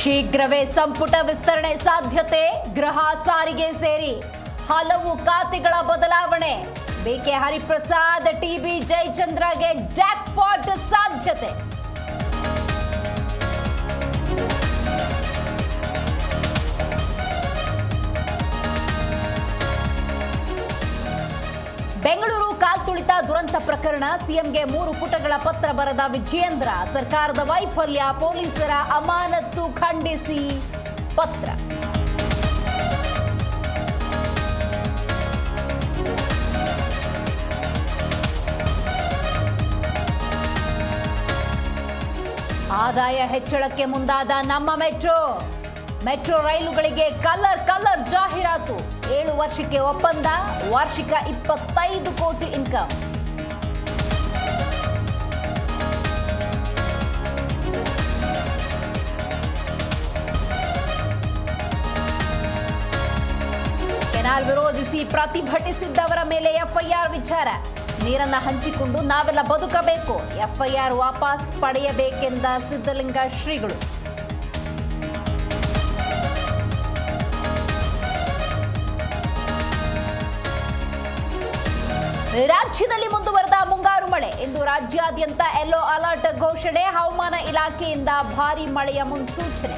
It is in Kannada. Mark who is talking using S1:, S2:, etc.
S1: ಶೀಘ್ರವೇ ಸಂಪುಟ ವಿಸ್ತರಣೆ ಸಾಧ್ಯತೆ. ಗೃಹ ಸಾರಿಗೆ ಸೇರಿ ಹಲವು ಖಾತೆಗಳ ಬದಲಾವಣೆ. ಬಿಕೆ ಹರಿಪ್ರಸಾದ್, ಟಿಬಿ ಜಯಚಂದ್ರಗೆ ಜಾಕ್ಪಾಟ್ ಸಾಧ್ಯತೆ. ಬೆಂಗಳೂರು ಕಾಲ್ತುಳಿತ ದುರಂತ ಪ್ರಕರಣ. ಸಿಎಂಗೆ 3 ಪುಟಗಳ ಪತ್ರ ಬರೆದ ವಿಜಯೇಂದ್ರ. ಸರ್ಕಾರದ ವೈಫಲ್ಯ, ಪೊಲೀಸರ ಅಮಾನತು ಖಂಡಿಸಿ ಪತ್ರ. ಆದಾಯ ಹೆಚ್ಚಳಕ್ಕೆ ಮುಂದಾದ ನಮ್ಮ ಮೆಟ್ರೋ ರೈಲುಗಳಿಗೆ ಕಲರ್ ಜಾಹೀರಾತು. 7 ವರ್ಷಕ್ಕೆ ಒಪ್ಪಂದ, ವಾರ್ಷಿಕ 25 ಕೋಟಿ ಇನ್ಕಮ್. ಕೆನಾಲ್ ವಿರೋಧಿಸಿ ಪ್ರತಿಭಟಿಸಿದ್ದವರ ಮೇಲೆ ಎಫ್ಐಆರ್ ವಿಚಾರ. ನೀರನ್ನ ಹಂಚಿಕೊಂಡು ನಾವೆಲ್ಲ ಬದುಕಬೇಕು, ಎಫ್ಐಆರ್ ವಾಪಸ್ ಪಡೆಯಬೇಕೆಂದ ಸಿದ್ದಲಿಂಗ ಶ್ರೀಗಳು. ರಾಜ್ಯದಲ್ಲಿ ಮುಂದುವರೆದ ಮುಂಗಾರು ಮಳೆ. ಇಂದು ರಾಜ್ಯಾದ್ಯಂತ ಯೆಲ್ಲೋ ಅಲರ್ಟ್ ಘೋಷಣೆ. ಹವಾಮಾನ ಇಲಾಖೆಯಿಂದ ಭಾರೀ ಮಳೆಯ ಮುನ್ಸೂಚನೆ.